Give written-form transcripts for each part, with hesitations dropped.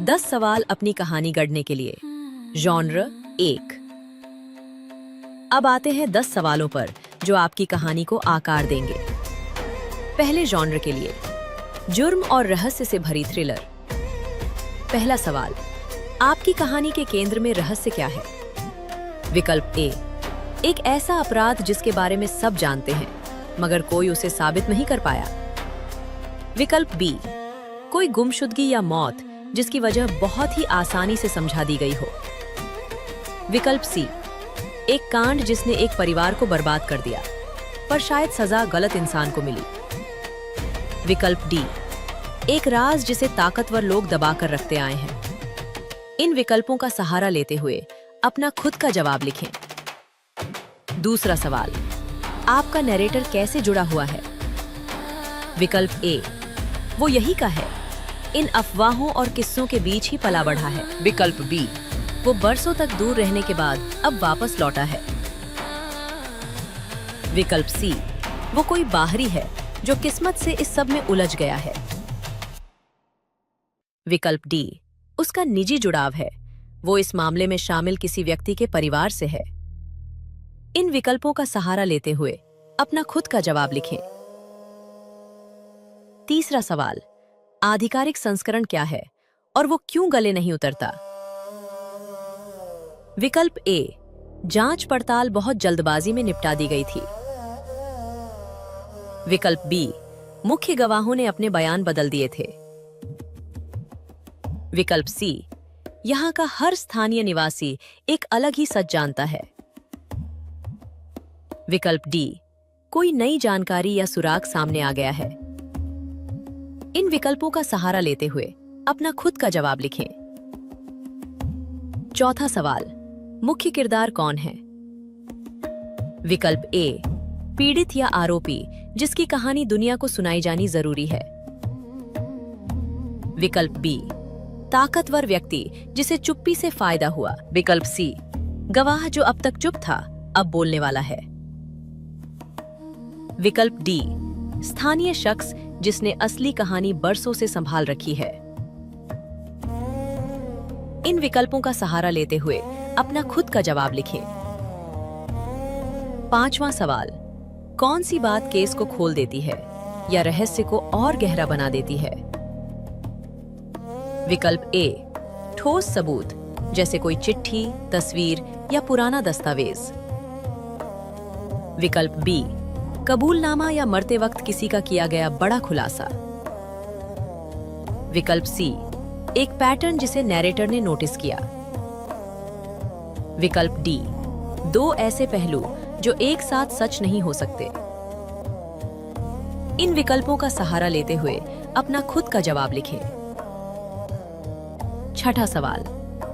10 सवाल अपनी कहानी गढ़ने के लिए। जॉनर 1। अब आते हैं 10 सवालों पर जो आपकी कहानी को आकार देंगे। पहले जॉनर के लिए, जुर्म और रहस्य से भरी थ्रिलर। पहला सवाल, आपकी कहानी के केंद्र में रहस्य क्या है? विकल्प ए, एक ऐसा अपराध जिसके बारे में सब जानते हैं मगर कोई उसे साबित नहीं कर पाया। विकल्प बी, कोई गुमशुदगी या मौत जिसकी वजह बहुत ही आसानी से समझा दी गई हो। विकल्प सी, एक कांड जिसने एक परिवार को बर्बाद कर दिया पर शायद सजा गलत इंसान को मिली। विकल्प डी, एक राज जिसे ताकतवर लोग दबाकर रखते आए हैं। इन विकल्पों का सहारा लेते हुए अपना खुद का जवाब लिखें। दूसरा सवाल, आपका नैरेटर कैसे जुड़ा हुआ है? विकल्प ए, वो यही का है, इन अफवाहों और किस्सों के बीच ही पला बढ़ा है। विकल्प बी, वो बरसों तक दूर रहने के बाद अब वापस लौटा है। विकल्प सी, वो कोई बाहरी है जो किस्मत से इस सब में उलझ गया है। विकल्प डी, उसका निजी जुड़ाव है, वो इस मामले में शामिल किसी व्यक्ति के परिवार से है। इन विकल्पों का सहारा लेते हुए अपना खुद का जवाब लिखें। तीसरा सवाल, आधिकारिक संस्करण क्या है और वो क्यों गले नहीं उतरता? विकल्प ए, जांच पड़ताल बहुत जल्दबाजी में निपटा दी गई थी। विकल्प बी, मुख्य गवाहों ने अपने बयान बदल दिए थे। विकल्प सी, यहां का हर स्थानीय निवासी एक अलग ही सच जानता है। विकल्प डी, कोई नई जानकारी या सुराग सामने आ गया है। इन विकल्पों का सहारा लेते हुए अपना खुद का जवाब लिखें। चौथा सवाल, मुख्य किरदार कौन है? विकल्प ए, पीड़ित या आरोपी जिसकी कहानी दुनिया को सुनाई जानी जरूरी है। विकल्प बी, ताकतवर व्यक्ति जिसे चुप्पी से फायदा हुआ। विकल्प सी, गवाह जो अब तक चुप था अब बोलने वाला है। विकल्प डी, स्थानीय शख्स जिसने असली कहानी बरसों से संभाल रखी है। इन विकल्पों का सहारा लेते हुए अपना खुद का जवाब लिखें। पांचवां सवाल, कौन सी बात केस को खोल देती है या रहस्य को और गहरा बना देती है? विकल्प ए, ठोस सबूत जैसे कोई चिट्ठी, तस्वीर या पुराना दस्तावेज। विकल्प बी, कबूलनामा या मरते वक्त किसी का किया गया बड़ा खुलासा। विकल्प सी, एक पैटर्न जिसे नैरेटर ने नोटिस किया। विकल्प डी, दो ऐसे पहलू जो एक साथ सच नहीं हो सकते। इन विकल्पों का सहारा लेते हुए अपना खुद का जवाब लिखें। छठा सवाल,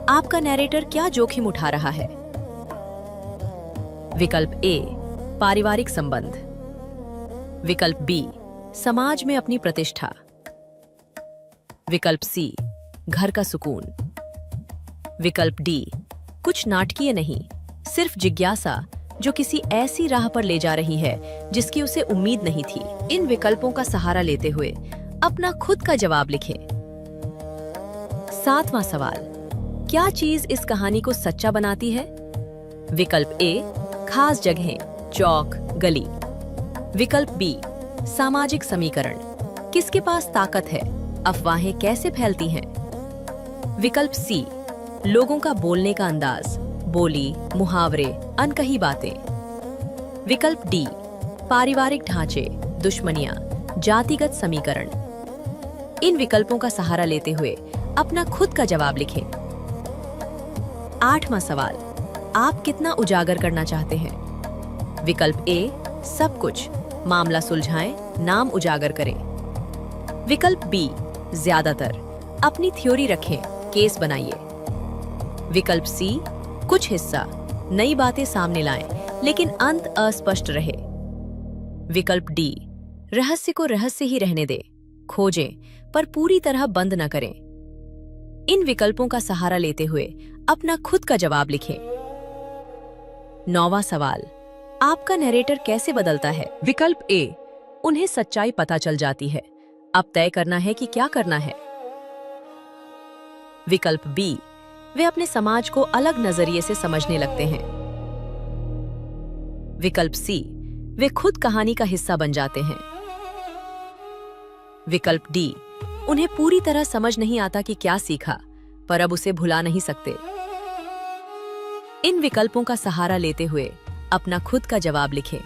आपका नैरेटर क्या जोखिम उठा रहा है? विकल्प ए, पारिवारिक संबंध। विकल्प बी, समाज में अपनी प्रतिष्ठा। विकल्प सी, घर का सुकून। विकल्प डी, कुछ नाटकीय नहीं, सिर्फ जिज्ञासा जो किसी ऐसी राह पर ले जा रही है जिसकी उसे उम्मीद नहीं थी। इन विकल्पों का सहारा लेते हुए अपना खुद का जवाब लिखें। सातवां सवाल, क्या चीज इस कहानी को सच्चा बनाती है? विकल्प ए, खास जगहें, चौक, गली। विकल्प बी, सामाजिक समीकरण, किसके पास ताकत है, अफवाहें कैसे फैलती हैं। विकल्प सी, लोगों का बोलने का अंदाज, बोली, मुहावरे, अनकही बातें। विकल्प डी, पारिवारिक ढांचे, दुश्मनियां, जातिगत समीकरण। इन विकल्पों का सहारा लेते हुए अपना खुद का जवाब लिखें। आठवां सवाल, आप कितना उजागर करना चाहते हैं? विकल्प ए, सब कुछ, मामला सुलझाएं, नाम उजागर करें। विकल्प बी, ज्यादातर, अपनी थ्योरी रखें, केस बनाइए। विकल्प सी, कुछ हिस्सा, नई बातें सामने लाएं लेकिन अंत अस्पष्ट रहे। विकल्प डी, रहस्य को रहस्य ही रहने दें, खोजें पर पूरी तरह बंद न करें। इन विकल्पों का सहारा लेते हुए अपना खुद का जवाब लिखें। नौवां सवाल, आपका नैरेटर कैसे बदलता है? विकल्प ए, उन्हें सच्चाई पता चल जाती है, अब तय करना है कि क्या करना है। विकल्प बी, वे अपने समाज को अलग नजरिए से समझने लगते हैं। विकल्प सी, वे खुद कहानी का हिस्सा बन जाते हैं। विकल्प डी, उन्हें पूरी तरह समझ नहीं आता कि क्या सीखा, पर अब उसे भुला नहीं सकते। इन विकल्पों का सहारा लेते हुए अपना खुद का जवाब लिखें।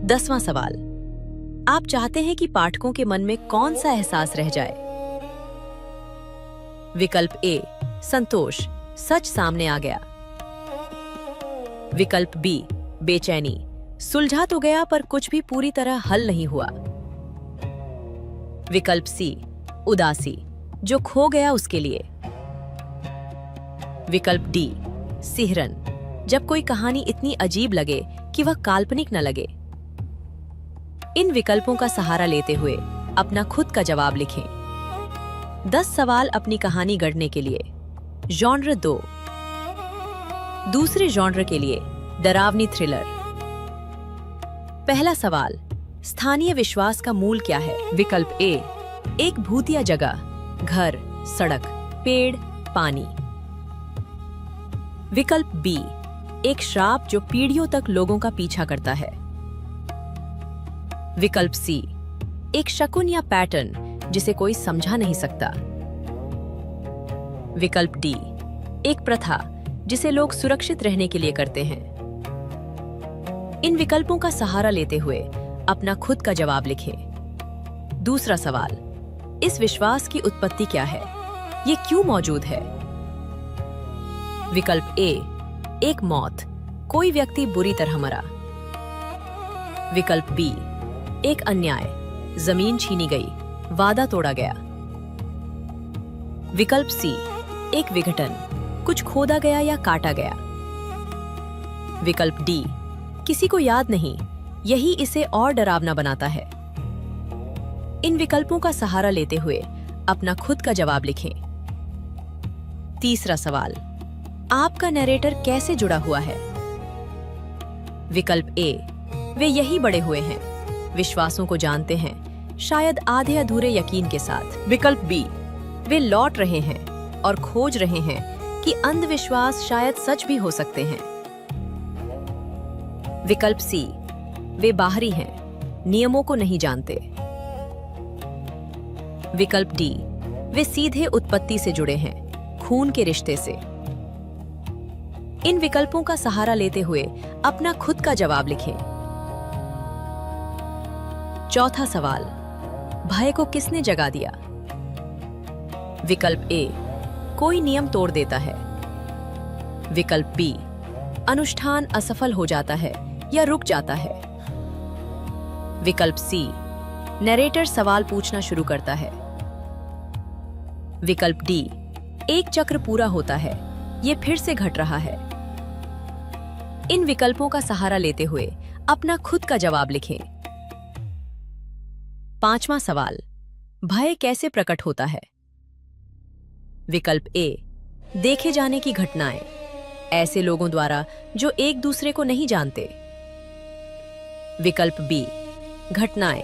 10वां सवाल, आप चाहते हैं कि पाठकों के मन में कौन सा एहसास रह जाए? विकल्प ए, संतोष, सच सामने आ गया। विकल्प बी, बेचैनी, सुलझा तो गया पर कुछ भी पूरी तरह हल नहीं हुआ। विकल्प सी, उदासी, जो खो गया उसके लिए। विकल्प डी, सिहरन, जब कोई कहानी इतनी अजीब लगे कि वह काल्पनिक न लगे। इन विकल्पों का सहारा लेते हुए अपना खुद का जवाब लिखें। 10 सवाल अपनी कहानी गढ़ने के लिए। जॉनर 2। दूसरे जॉनर के लिए डरावनी थ्रिलर। पहला सवाल, स्थानीय विश्वास का मूल क्या है? विकल्प ए, एक भूतिया जगह, घर, सड़क, पेड़, पानी। विकल्प बी, एक श्राप जो पीढ़ियों तक लोगों का पीछा करता है। विकल्प सी, एक शकुन या पैटर्न जिसे कोई समझा नहीं सकता। विकल्प डी, एक प्रथा जिसे लोग सुरक्षित रहने के लिए करते हैं। इन विकल्पों का सहारा लेते हुए अपना खुद का जवाब लिखें। दूसरा सवाल, इस विश्वास की उत्पत्ति क्या है? ये क्यों मौजूद है? विकल्प ए, एक मौत, कोई व्यक्ति बुरी तरह मरा। विकल्प बी, एक अन्याय, जमीन छीनी गई, वादा तोड़ा गया। विकल्प सी, एक विघटन, कुछ खोदा गया या काटा गया। विकल्प डी, किसी को याद नहीं, यही इसे और डरावना बनाता है। इन विकल्पों का सहारा लेते हुए अपना खुद का जवाब लिखें। तीसरा सवाल, आपका नरेटर कैसे जुड़ा हुआ है? विकल्प ए, वे यही बड़े हुए हैं, विश्वासों को जानते हैं, शायद आधे अधूरे यकीन के साथ। विकल्प बी, वे लौट रहे हैं और खोज रहे हैं कि अंधविश्वास शायद सच भी हो सकते हैं। विकल्प सी, वे बाहरी हैं, नियमों को नहीं जानते। विकल्प डी, वे सीधे उत्पत्ति से जुड़े हैं, खून के रिश्ते से। इन विकल्पों का सहारा लेते हुए अपना खुद का जवाब लिखें। चौथा सवाल, भय को किसने जगा दिया? विकल्प ए, कोई नियम तोड़ देता है। विकल्प बी, अनुष्ठान असफल हो जाता है या रुक जाता है। विकल्प सी, नरेटर सवाल पूछना शुरू करता है। विकल्प डी, एक चक्र पूरा होता है, ये फिर से घट रहा है। इन विकल्पों का सहारा लेते हुए अपना खुद का जवाब लिखें। पांचवा सवाल, भय कैसे प्रकट होता है? विकल्प ए, देखे जाने की घटनाएं, ऐसे लोगों द्वारा जो एक दूसरे को नहीं जानते। विकल्प बी, घटनाएं,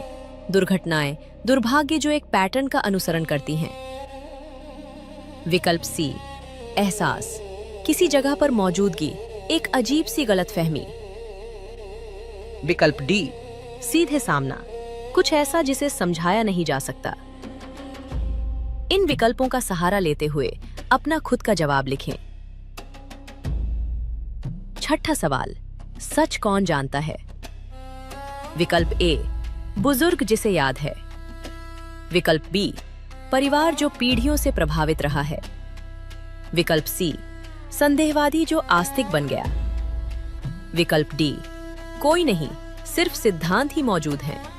दुर्घटनाएं, दुर्भाग्य जो एक पैटर्न का अनुसरण करती हैं। विकल्प सी, एहसास, किसी जगह पर मौजूदगी, एक अजीब सी गलतफहमी। विकल्प डी, सीधे सामना, कुछ ऐसा जिसे समझाया नहीं जा सकता। इन विकल्पों का सहारा लेते हुए अपना खुद का जवाब लिखें। छठा सवाल, सच कौन जानता है? विकल्प ए, बुजुर्ग जिसे याद है। विकल्प बी, परिवार जो पीढ़ियों से प्रभावित रहा है। विकल्प सी, संदेहवादी जो आस्तिक बन गया। विकल्प डी, कोई नहीं, सिर्फ सिद्धांत ही मौजूद हैं।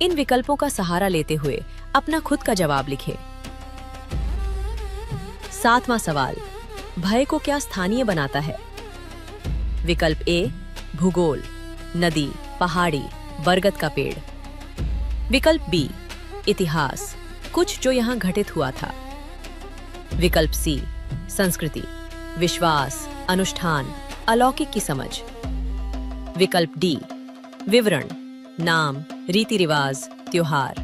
इन विकल्पों का सहारा लेते हुए अपना खुद का जवाब लिखें। सातवां सवाल, भय को क्या स्थानीय बनाता है? विकल्प ए, भूगोल, नदी, पहाड़ी, बरगद का पेड़। विकल्प बी, इतिहास, कुछ जो यहां घटित हुआ था। विकल्प सी, संस्कृति, विश्वास, अनुष्ठान, अलौकिक की समझ। विकल्प डी, विवरण, नाम, रीति रिवाज, त्योहार।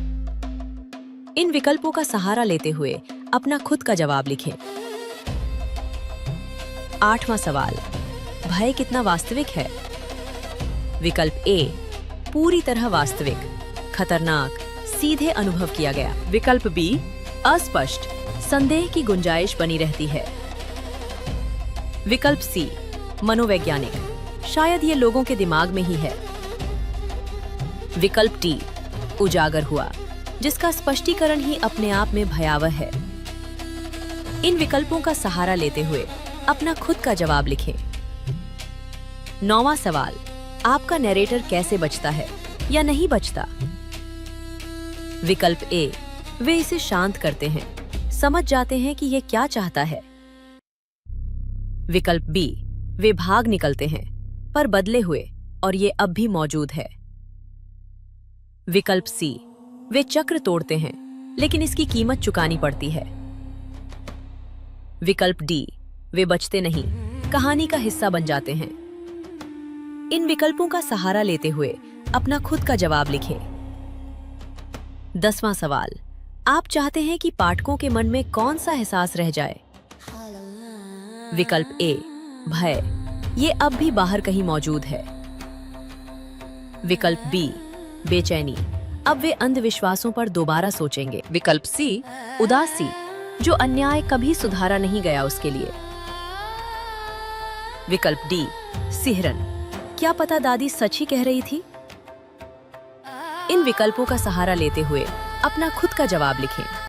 इन विकल्पों का सहारा लेते हुए अपना खुद का जवाब लिखें। 8वां सवाल, भय कितना वास्तविक है? विकल्प ए, पूरी तरह वास्तविक, खतरनाक, सीधे अनुभव किया गया। विकल्प बी, अस्पष्ट, संदेह की गुंजाइश बनी रहती है। विकल्प सी, मनोवैज्ञानिक, शायद ये लोगों के दिमाग में ही है। विकल्प डी, उजागर हुआ, जिसका स्पष्टीकरण ही अपने आप में भयावह है। इन विकल्पों का सहारा लेते हुए अपना खुद का जवाब लिखें। 9वां सवाल, आपका नैरेटर कैसे बचता है या नहीं बचता? विकल्प ए, वे इसे शांत करते हैं, समझ जाते हैं कि ये क्या चाहता है। विकल्प बी, वे भाग निकलते हैं पर बदले हुए और ये अब भी मौजूद है। विकल्प सी, वे चक्र तोड़ते हैं लेकिन इसकी कीमत चुकानी पड़ती है। विकल्प डी, वे बचते नहीं, कहानी का हिस्सा बन जाते हैं। इन विकल्पों का सहारा लेते हुए अपना खुद का जवाब लिखें। 10वां सवाल, आप चाहते हैं कि पाठकों के मन में कौन सा एहसास रह जाए? विकल्प ए, भय, ये अब भी बाहर कहीं मौजूद है। विकल्प बी, बेचैनी, अब वे अंधविश्वासों पर दोबारा सोचेंगे। विकल्प सी, उदासी, जो अन्याय कभी सुधारा नहीं गया उसके लिए। विकल्प डी, सिहरन, क्या पता दादी सच ही कह रही थी। इन विकल्पों का सहारा लेते हुए अपना खुद का जवाब लिखें।